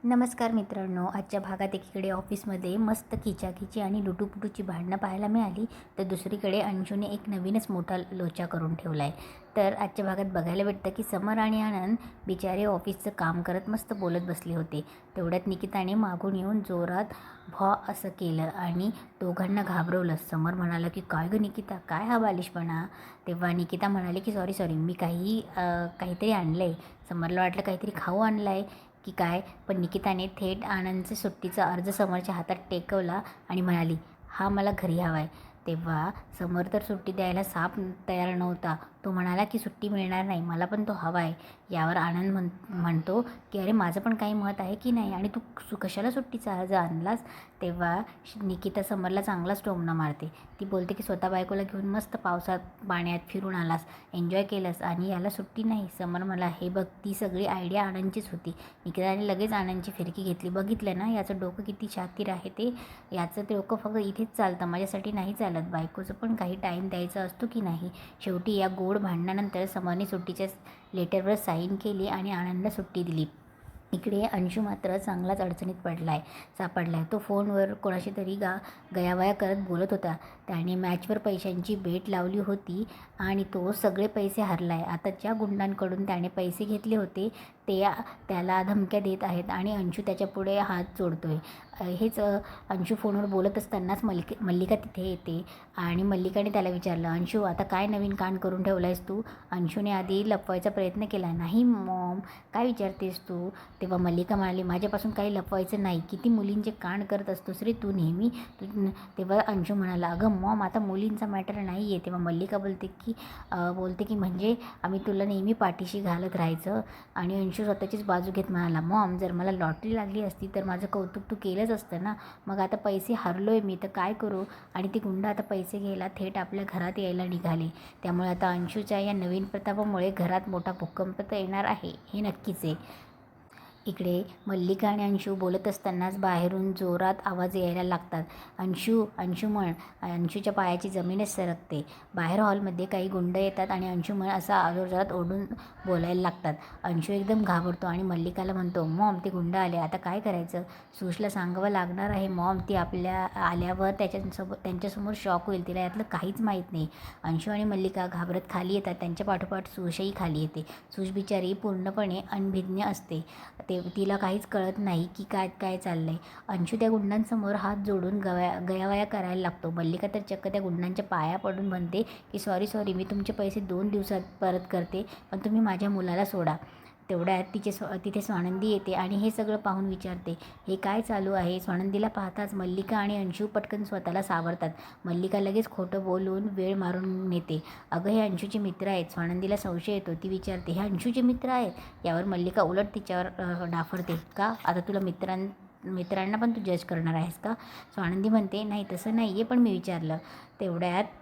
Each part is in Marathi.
नमस्कार मित्रांनो, आजच्या भागात एकीकडे ऑफिसमध्ये मस्त खिचाखिची आणि लुटूपुटूची भांडणं पाहायला मिळाली, तर दुसरीकडे अंशूने एक नवीनच मोठा लोचा करून ठेवला आहे. तर आजच्या भागात बघायला भेटतं की समर आणि आनंद बिचारे ऑफिसचं काम करत मस्त बोलत बसले होते. तेवढ्यात निकिताने मागून येऊन जोरात भॉ असं केलं आणि दोघांना घाबरवलं. समर म्हणाला की काय गं निकिता, काय हा बालिशपणा? तेव्हा निकिता म्हणाली की सॉरी मी काहीतरी आणलं आहे. समरला वाटलं काहीतरी खाऊ आणलं आहे की काय, पण निकिताने थेट आनंदचे सुट्टीचा अर्ज समरच्या हातात टेकवला आणि म्हणाली, हा मला घरी हवा आहे. तेव्हा समर तर सुट्टी द्यायला साफ तयार नव्हता. तो म्हणाला की सुट्टी मिळणार नाही, मला पण तो हवा आहे. यावर आनंद म्हणतो की अरे माझं पण काही मत आहे की नाही, आणि तू कशाला सुट्टीचा अर्ज आणलास? तेव्हा निकिता समरला चांगलाच टोमणा मारते. ती बोलते की स्वतः बायकोला घेऊन मस्त पावसात पाण्यात फिरून आलास, एन्जॉय केलंस, आणि याला सुट्टी नाही. समर मला हे बघ, ती सगळी आयडिया आनंदचीच होती. निकिताने लगेच आनंदची फिरकी घेतली. बघितलं ना याचं डोकं किती शातीर आहे ते. याचं डोकं फक्त इथेच चालतं, माझ्यासाठी नाही चालत. बायकोचं पण काही टाईम द्यायचा असतो की नाही. शेवटी या गोड भांडणानंतर समरने सुट्टीच्या लेटरवर साईन केली आणि आनंदला सुट्टी दिली. इकडे अंशू मात्र चांगलाच अडचणीत सापडला आहे. तो फोनवर कोणाशी तरी गयावया करत बोलत होता. त्याने मॅचवर पैशांची बेट लावली होती आणि तो सगळे पैसे हरला आहे. आता ज्या गुंडांकडून त्याने पैसे घेतले होते ते त्याला धमक्या देत आहेत आणि अंशू त्याच्यापुढे हात जोडतोय. हेच अंशू फोनवर बोलत असतानाच मल्लिका तिथे येते आणि मल्लिकाने त्याला विचारलं, अंशू आता काय नवीन कांड करून ठेवला आहेस तू? अंशूने आधी लपवायचा प्रयत्न केला. नाही मॉम, काय विचारतेस तू? तेव्हा मल्लिका म्हणाली, माझ्यापासून काही लपवायचं नाही. किती मुलींचे कांड करत असतोस रे तू नेहमी. तेव्हा अंशू म्हणाला, अगं मॉम, आता मुलींचा मॅटर नाही आहे. तेव्हा मल्लिका बोलते की म्हणजे आम्ही तुला नेहमी पाठीशी घालत राहायचं. आणि अंशू स्वतःचीच बाजू घेत म्हणाला, मॉम, जर मला लॉटरी लागली असती तर माझं कौतुक तू केलंच असतं ना. मग आता पैसे हरलोय मी तर काय करू? आणि ती गुंड आता पैसे घ्यायला थेट आपल्या घरात यायला निघाले. त्यामुळे आता अंशूच्या या नवीन प्रतापामुळे घरात मोठा भूकंप तर येणार आहे, हे नक्कीच आहे. इकडे मल्लिका आणि अंशू बोलत असतानाच बाहेरून जोरात आवाज यायला लागतात. अंशू अंशू म्हण. अंशूच्या पायाची जमीनच सरकते. बाहेर हॉलमध्ये काही गुंड येतात आणि अंशू म्हण असा जोरात ओढून बोलायला लागतात. अंशू एकदम घाबरतो आणि मल्लिकाला म्हणतो, मॉम, ते गुंड आले, आता काय करायचं? सुशला सांगावं लागणार आहे मॉम. ती आल्यावर त्यांच्यासमोर शॉक होईल. तिला यातलं काहीच माहीत नाही. अंशू आणि मल्लिका घाबरत खाली येतात. त्यांच्या पाठोपाठ सुशही खाली येते. सुश बिचारी पूर्णपणे अनभिज्ञ असते. तिला काहीच कळत नाही की काय काय चाललं आहे. अंशू त्या गुंडांसमोर हात जोडून गयावया करायला लागतो. मल्लिका तर चक्क त्या गुंडांच्या पाया पडून म्हणते की सॉरी, मी तुमचे पैसे 2 दिवसात परत करते, पण तुम्ही माझ्या मुलाला सोडा. तेवढ्यात तिथे स्वानंदी येते आणि हे सगळं पाहून विचारते, हे काय चालू आहे? स्वानंदीला पाहताच मल्लिका आणि अंशू पटकन स्वतःला सावरतात. मल्लिका लगेच खोटं बोलून वेळ मारून नेते. अगं, हे अंशूचे मित्र आहेत. स्वानंदीला संशय येतो. ती विचारते, हे अंशूचे मित्र आहेत? यावर मल्लिका उलट तिच्यावर डाफरते, का आता तुला मित्रांना पण तू जज करणार आहेस का? स्वानंदी म्हणते, नाही तसं नाही आहे, पण मी विचारलं. तेवढ्यात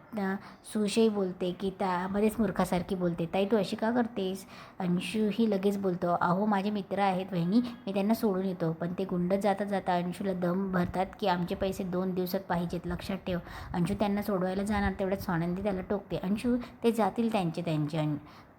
सुशही बोलते की त्यामध्येच मूर्खासारखी बोलते, ताई तू अशी का करतेस? अंशूही लगेच बोलतो, अहो माझे मित्र आहेत वहिनी, मी त्यांना सोडून येतो. पण ते गुंड जाता अंशूला दम भरतात की आमचे पैसे 2 दिवसात पाहिजेत, लक्षात ठेव. अंशू त्यांना सोडवायला जाणार तेवढ्यात स्वानंदी त्याला टोकते, अंशू ते जातील त्यांचे,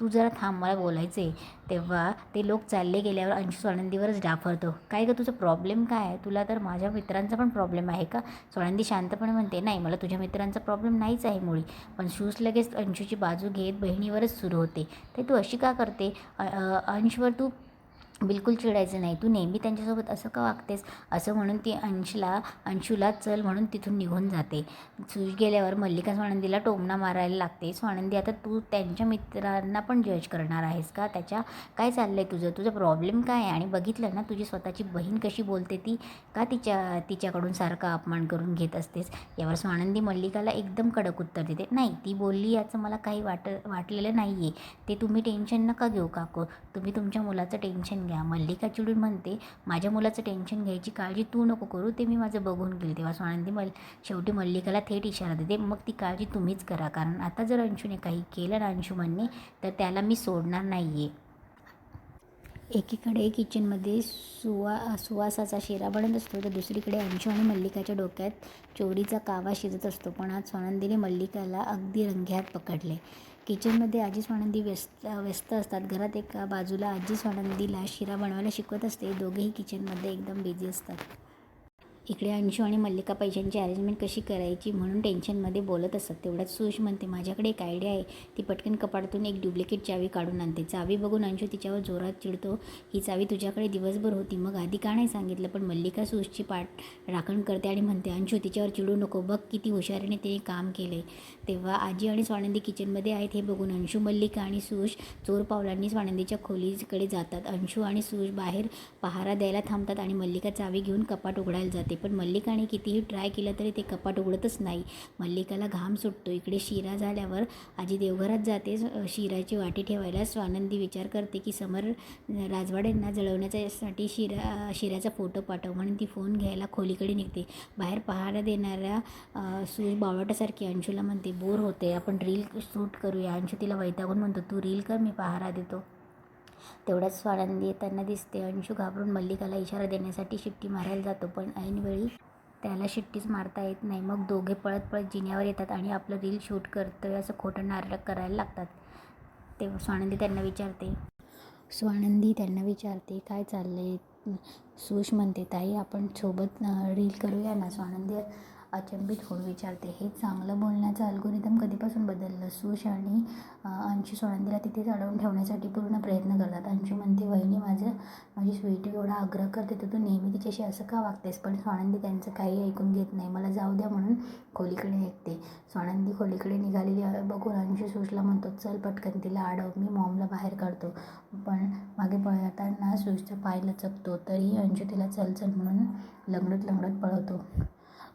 तू जरा थांब, मला बोलायचं आहे. तेव्हा ते लोक चालले गेल्यावर अंशू स्वानंदीवरच डाफरतो, काय गं तुझं प्रॉब्लेम काय आहे? तुला तर माझ्या मित्रांचा पण प्रॉब्लेम आहे का? स्वानंदी शांतपणे म्हणते, नाही, मला तुझ्या मित्रांचा प्रॉब्लेम नाहीच आहे मुळी. पण शूज लगेच अंशूची बाजू घेत बहिणीवरच सुरू होते, ते तू अशी का करते? अंशवर तू बिलकुल चिडायचं नाही, तू नेहमी त्यांच्यासोबत असं का वागतेस? असं म्हणून ती अंशूला चल म्हणून तिथून निघून जाते. सुश गेल्यावर मल्लिका स्वानंदीला टोमणा मारायला लागते. स्वानंदी, आता तू त्यांच्या मित्रांना पण जज करणार आहेस का? काय चाललं आहे तुझं प्रॉब्लेम काय आहे? आणि बघितलं ना तुझी स्वतःची बहीण कशी बोलते, ती का तिच्याकडून सारखा अपमान करून घेत असतेस? यावर स्वानंदी मल्लिकाला एकदम कडक उत्तर देते, नाही, ती बोलली याचं मला काही वाटलेलं नाही आहे. ते तुम्ही टेन्शन नका घेऊ काकू, तुम्ही तुमच्या मुलाचं टेन्शन घ्या. मल्लिका चिडून म्हणते, माझ्या मुलाचं टेन्शन घ्यायची काळजी तू नको करू, ते मी माझं बघून घेईल. तेव्हा स्वानंदी शेवटी मल्लिकाला थेट इशारा देते, मग ती काळजी तुम्हीच करा, कारण आता जर अंशूने काही केलं ना अंशुमनने, तर त्याला मी सोडणार नाही आहे. एकीकडे किचनमध्ये सुवासाचा शिरा बनत असतो, तर दुसरीकडे अंशू आणि मल्लिकाच्या डोक्यात चोरीचा कावा शिजत असतो. पण आज स्वानंदीने मल्लिकाला अगदी रंगेहात पकडले. किचनमध्ये आजी स्वानंदी व्यस्त असतात. घरात एका बाजूला आजी स्वानंदीला शिरा बनवायला शिकवत असते. दोघेही किचनमध्ये एकदम बिझी असतात. इकडे अंशू आणि मल्लिका पैशांची अरेंजमेंट कशी करायची म्हणून टेन्शनमध्ये बोलत असतात. तेवढ्यात सुश म्हणते, माझ्याकडे एक आयडिया आहे. ती पटकन कपाटातून एक डुप्लिकेट चावी काढून आणते. चावी बघून अंशू तिच्यावर जोरात चिडतो, ही चावी तुझ्याकडे दिवसभर होती, मग आधी का नाही सांगितलं. पण मल्लिका सुशची पाठ राखण करते आणि म्हणते, अंशू तिच्यावर चिडू नको, बघ किती हुशारीने तिने काम केले. तेव्हा आजी आणि स्वानंदी किचनमध्ये आहेत हे बघून अंशू, मल्लिका आणि सुश चोर पावलांनी स्वानंदीच्या खोलीकडे जातात. अंशू आणि सुश बाहेर पहारा द्यायला थांबतात आणि मल्लिका चावी घेऊन कपाट उघडायला जाते. पण मल्लिकाने कितीही ट्राय केलं तरी ते कपाट उघडतच नाही. मल्लिकाला घाम सुटतो. इकडे शिरा झाल्यावर आजी देवघरात जाते शिराची वाटी ठेवायला. स्वानंदी विचार करते की समर राजवाड्यांना जळवण्यासाठी शिऱ्याचा फोटो पाठव म्हणून ती फोन घ्यायला खोलीकडे निघते. बाहेर पहारा देणाऱ्या सुश बावळटासारखी अंशूला म्हणते, बोर होते, आपण रील शूट करूया. अंशू तिला वैतागून म्हणतो, तू रील कर, मी पहारा देतो. तेवढ्याच स्वानंदी येताना दिसते. अंशू घाबरून मल्लिकाला इशारा देण्यासाठी शिट्टी मारायला जातो, पण ऐनवेळी त्याला शिट्टीच मारता येत नाही. मग दोघे पळत पळत जिन्यावर येतात आणि आपलं रील शूट करतोय असं खोटं नाटक करायला लागतात. तेव्हा स्वानंदी त्यांना विचारते काय चाललंय. सुश म्हणते, ताई आपण सोबत रील करूया ना. स्वानंदी अचंबित होऊन विचारते, हे चांगलं बोलण्याचं अल्गोरिदम कधीपासून बदललं. सुश आणि अंशू स्वानंदीला तिथेच अडवून ठेवण्यासाठी पूर्ण प्रयत्न करतात. अंशू म्हणते, वहिनी माझी स्वीटी एवढा आग्रह करते तर तू नेहमी तिच्याशी असं का वागतेस. पण स्वानंदी त्यांचं काही ऐकून घेत नाही. मला जाऊ द्या म्हणून खोलीकडे निघते. स्वानंदी खोलीकडे निघालेली बघून अंशू सुशला म्हणतो, चल पटकन तिला अडव, मी मॉमला बाहेर काढतो. पण मागे पळताना सुशचा पाय लचकतो. तरीही अंशू तिला चल चल म्हणून लंगडत पळवतो.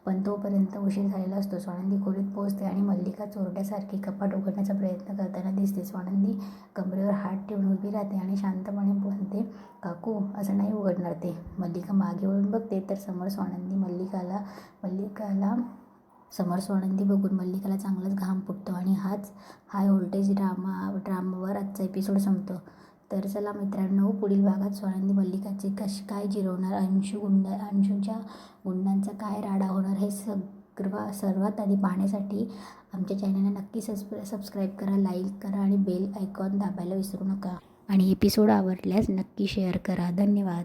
पण तोपर्यंत उशीर झालेला असतो. स्वानंदी खोलीत पोहोचते आणि मल्लिका चोरट्यासारखी कपाट उघडण्याचा प्रयत्न करताना दिसते. स्वानंदी कमरेवर हात ठेवून उभी राहते आणि शांतपणे म्हणते, काकू असं नाही उघडणार ते. मल्लिका मागे वळून बघते तर समोर स्वानंदी बघून मल्लिकाला चांगलाच घाम फुटतो आणि हाच हाय व्होल्टेज ड्रामावर आजचा एपिसोड संपतो. तर चला मित्रांनो, पुढील भागात स्वानंदी मल्लिकाचे काय जिरवणार, अंशूच्या गुंडांचा काय राडा होणार हे सर्वात आधी पाहण्यासाठी आमच्या चॅनलला नक्की सबस्क्राईब करा, लाईक करा आणि बेल आयकॉन दाबायला विसरू नका. आणि एपिसोड आवडल्यास नक्की शेअर करा. धन्यवाद.